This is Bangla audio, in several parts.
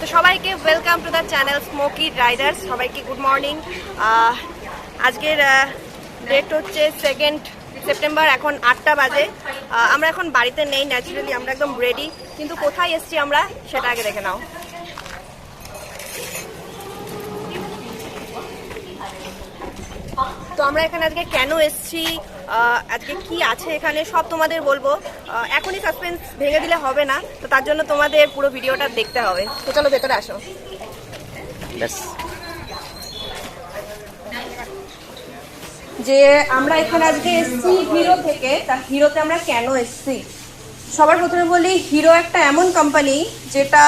তো সবাইকে welcome to the channel smoky Riders. সবাইকে গুড মর্নিং। আজকের ডেট হচ্ছে 2 সেপ্টেম্বর, এখন 8টা বাজে। আমরা এখন বাড়িতে নেই, ন্যাচারালি আমরা একদম রেডি, কিন্তু কোথায় এসছি আমরা সেটা আগে দেখে নাও। তো আমরা এখানে আজকে কেন এসছি, আজকে কি আছে এখানে সব তোমাদের বলবো। এখনই সাসপেন্স ভেঙে দিলে হবে না, তো তার জন্য তোমাদের পুরো ভিডিওটা দেখতে হবে। তো চলো ভেতরে আসো। যে আমরা এখানে আজকে এসছি হিরো থেকে, তা হিরোতে আমরা কেন এসছি সবার প্রথমে বলি, হিরো একটা এমন কোম্পানি যেটা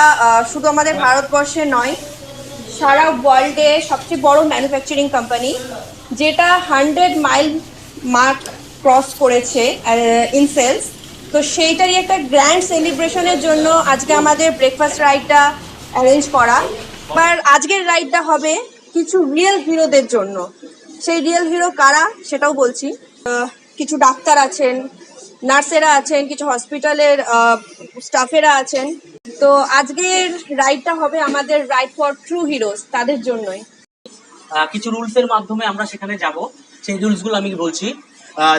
শুধু আমাদের ভারতবর্ষে নয়, সারা ওয়ার্ল্ডে সবচেয়ে বড় ম্যানুফ্যাকচারিং কোম্পানি, যেটা 100 মাইল মার্ক ক্রস করেছে ইন সেলস। তো সেইটারই একটা গ্র্যান্ড সেলিব্রেশনের জন্য আজকে আমাদের ব্রেকফাস্ট রাইডটা অ্যারেঞ্জ করা। বাট আজকের রাইডটা হবে কিছু রিয়েল হিরোদের জন্য। সেই রিয়েল হিরো কারা সেটাও বলছি। কিছু ডাক্তার আছেন, নার্সেরা আছেন, কিছু হসপিটালের স্টাফেরা আছেন। তো আজকের রাইডটা হবে আমাদের রাইড ফর ট্রু হিরোজ, তাদের জন্যই। কিছু রুলস এর মাধ্যমে আমরা সেখানে যাব। সেই রুলসগুলো আমি বলছি।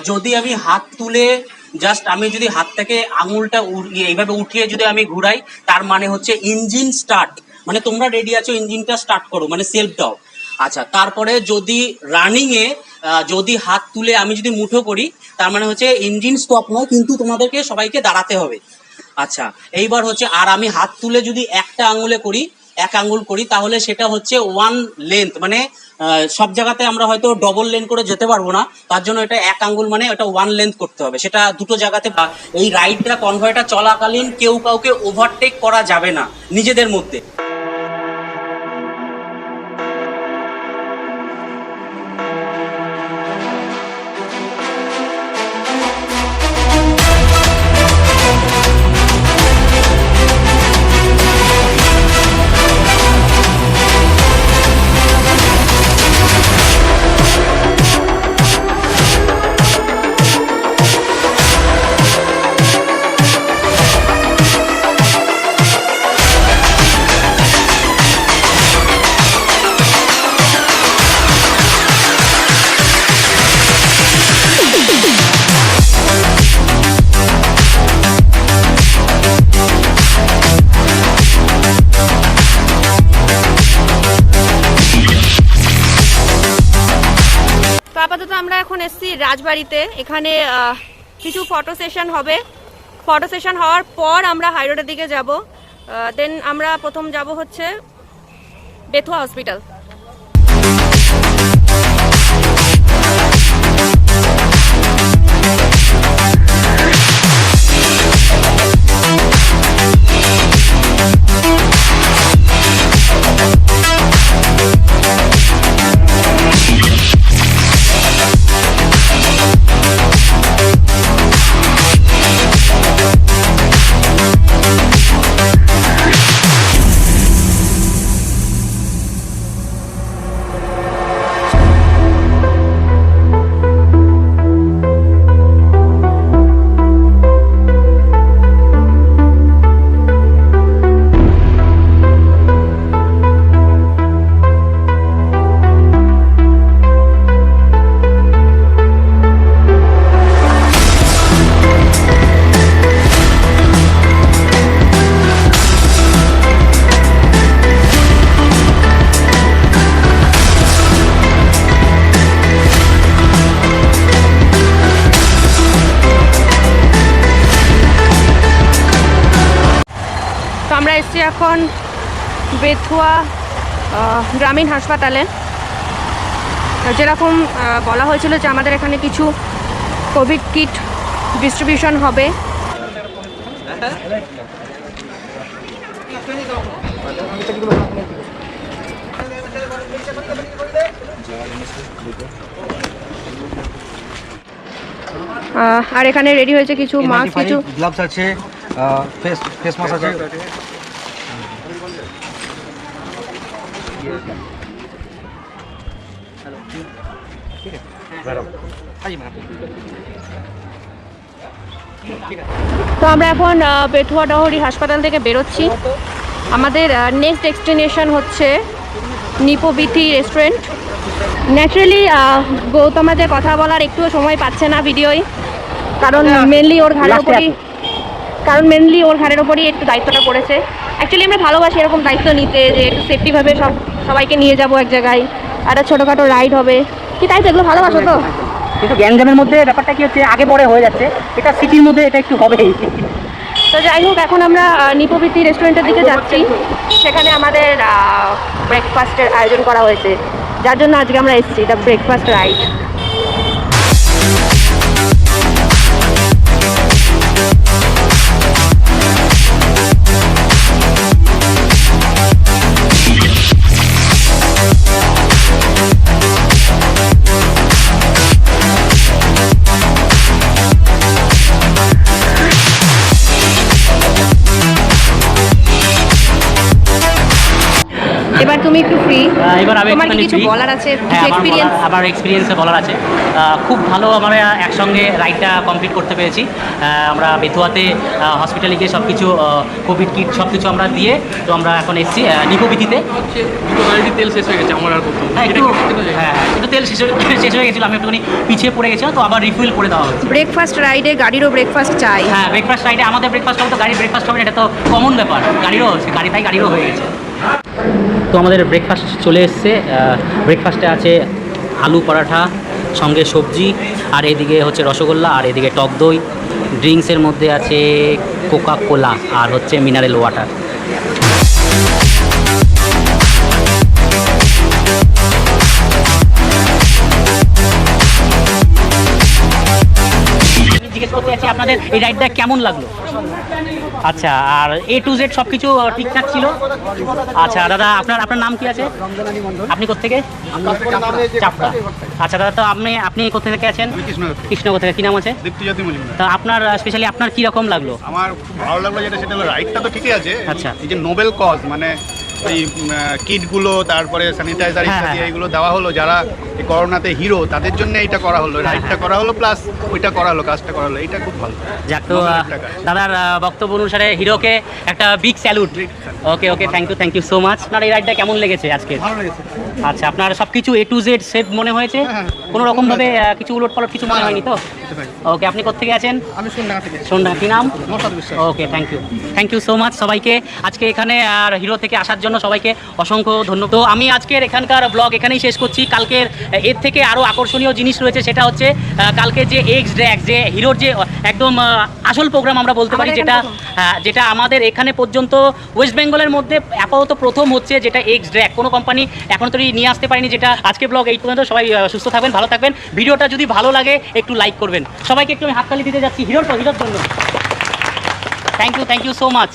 যদি আমি হাত তুলে জাস্ট আমি যদি হাতটাকে আঙুলটা এইভাবে উঠিয়ে যদি আমি ঘুরাই, তার মানে হচ্ছে ইঞ্জিন স্টার্ট, মানে তোমরা রেডি আছো, ইঞ্জিনটা স্টার্ট করো, মানে সেলফ দাও। আচ্ছা, তারপরে যদি রানিং এ যদি হাত তুলে আমি যদি মুঠো করি, তার মানে হচ্ছে ইঞ্জিন স্টপ নয়, কিন্তু তোমাদেরকে সবাইকে দাঁড়াতে হবে। আচ্ছা, এইবার হচ্ছে আর আমি হাত তুলে যদি একটা আঙুলে করি, এক আঙ্গুল করি, তাহলে সেটা হচ্ছে ওয়ান লেন্থ, মানে সব জায়গাতে আমরা হয়তো ডবল লেন্থ করে যেতে পারবো না, তার জন্য এটা এক আঙ্গুল মানে এটা ওয়ান লেন্থ করতে হবে, সেটা দুটো জায়গাতে। এই রাইডটা কনভয়টা চলাকালীন কেউ কাউকে ওভারটেক করা যাবে না নিজেদের মধ্যে। আপাতত আমরা এখন এসেছি রাজবাড়িতে। এখানে কিছু ফটো সেশন হবে। ফটো সেশন হওয়ার পর আমরা হাই রোডের দিকে যাব। দেন আমরা প্রথম যাব হচ্ছে বেথুয়া হসপিটাল। আমরা এসেছি এখন বেথুয়া গ্রামীণ হাসপাতালে। যেরকম বলা হয়েছিল যে আমাদের এখানে কিছু কোভিড কিট ডিস্ট্রিবিউশন হবে। আর এখানে রেডি হয়েছে কিছু মাস্ক, কিছু গ্লাভস আছে, ফেস মাস্ক আছে। তো আমরা এখন বেথুয়া ডহরি হাসপাতাল থেকে বেরোচ্ছি। আমাদের নেক্সট ডেস্টিনেশন হচ্ছে নিপোবিথি রেস্টুরেন্ট। ন্যাচারালি গৌতমাদের কথা বলার একটুও সময় পাচ্ছে না ভিডিওয়, কারণ মেনলি ওর ঘাড়ের ওপরই একটু দায়িত্বটা পড়েছে। অ্যাকচুয়ালি আমরা ভালোবাসি এরকম দায়িত্ব নিতে, যে একটু সেফটিভাবে সবাইকে নিয়ে যাব এক জায়গায়, একটা ছোটোখাটো রাইড হবে কি, তাই তো এগুলো ভালোবাসো তো। কিন্তু গ্যাঞ্জামের মধ্যে ব্যাপারটা কি হচ্ছে, আগে পরে হয়ে যাচ্ছে, এটা সিটির মধ্যে এটা একটু হবেই। তো যাই হোক, এখন আমরা নিপোবিথি রেস্টুরেন্টের দিকে যাচ্ছি। সেখানে আমাদের ব্রেকফাস্টের আয়োজন করা হয়েছে, যার জন্য আজকে আমরা এসেছি, দ্য ব্রেকফাস্ট রাইড। এবার তুমি একটু ফ্রি, এবার আমি তোমার কি একটুখানি কিছু free। বলার আছে, হ্যাঁ, এক্সপিরিয়েন্স? আমার এক্সপিরিয়েন্সে বলার আছে। খুব ভালো আমরা একসঙ্গে রাইডটা কমপ্লিট করতে পেরেছি। আমরা বেথুয়াতে হসপিটালে গিয়ে সব কিছু কোভিড কিট সব কিছু আমরা দিয়ে, তো আমরা এখন এসেছি নিপোবিথিতে। তেল শেষ হয়ে গেছে আমার আর প্রথম। একটু তেল শেষ হয়ে গেছিলো, আমি একটুখানি পিছিয়ে পড়ে গেছিলাম, তো আবার রিফিল করে দেওয়া হচ্ছে। ব্রেকফাস্ট রাইডে গাড়িরও ব্রেকফাস্ট চাই। হ্যাঁ, ব্রেকফাস্ট রাইডে আমাদের ব্রেকফাস্ট হবে, তো গাড়ির ব্রেকফাস্ট হবে না, এটা তো কমন ব্যাপার। গাড়িরও হয়ে গেছে। তো আমাদের ব্রেকফাস্ট চলে এসছে। ব্রেকফাস্টে আছে আলু পরাঠা, সঙ্গে সবজি, আর এদিকে হচ্ছে রসগোল্লা, আর এদিকে টক দই। ড্রিঙ্কসের মধ্যে আছে কোকা কোলা আর হচ্ছে মিনারেল ওয়াটার। জিজ্ঞেস করতে চাচ্ছি আপনাদের এই রাইডটা কেমন লাগলো? আচ্ছা, আর A to Z সব কিছু ঠিকঠাক ছিল? আচ্ছা দাদা, আপনার নাম কি আছে? আপনি কোত্থেকে? চাপড়া। আচ্ছা দাদা, তো আপনি কোথা থেকে আছেন? কৃষ্ণনগর থেকে। কি নাম আছে? তা আপনার স্পেশালি আপনার কি রকম লাগলো? আমার খুব ভালো লাগলো যেটা, সেটা হলো রাইডটা তো ঠিকই আছে। আচ্ছা। এই যে নোবেল কজ, মানে এই কিটগুলো, তারপরে স্যানিটাইজার ইত্যাদি এইগুলো দেওয়া হলো, যারা এই করোনাতে হিরো, তাদের জন্য এইটা করা হলো, রাইডটা করা হলো, প্লাস ওইটা করা হলো, কাজটা করা হলো, এইটা খুব ভালো। যাক, তো দাদার বক্তব্য অনুসারে হিরোকে একটা big salute. Okay, thank you so much. আপনার এই রাইডটা কেমন লেগেছে আজকে? ভালো লেগেছে। আচ্ছা, আপনার সব কিছু A to Z সেফ মনে হয়েছে? কোনো রকমভাবে কিছু উলটপালট কিছু মনে হয়নি তো? ওকে, আপনি কোথা থেকে আছেন? আমি সন্ধ্যা থেকে। সন্ধ্যা। কি নাম? বিশ্বাস। ওকে, থ্যাংক ইউ সো মাচ সবাইকে আজকে এখানে আর হিরো থেকে আসার জন্য সবাইকে অসংখ্য ধন্যবাদ। তো আমি আজকের এখানকার ব্লগ এখানেই শেষ করছি। কালকের এর থেকে আরও আকর্ষণীয় জিনিস রয়েছে, সেটা হচ্ছে কালকে যে এক্স ড্র্যাগ, যে হিরোর যে একদম আসল প্রোগ্রাম আমরা বলতে পারি, যেটা আমাদের এখানে পর্যন্ত ওয়েস্ট বেঙ্গলের মধ্যে আপাতত প্রথম হচ্ছে, যেটা এক্স ড্র্যাগ। কোনো কোম্পানি এখন তৈরি নিয়ে আসতে পারেনি। যেটা আজকে ব্লগ এই পর্যন্ত। সবাই সুস্থ থাকবেন, ভালো থাকবেন। ভিডিওটা যদি ভালো লাগে একটু লাইক করবেন। সবাইকে একটু আমি হাততালি দিতে যাচ্ছি হিরোর জন্য। Thank you so much.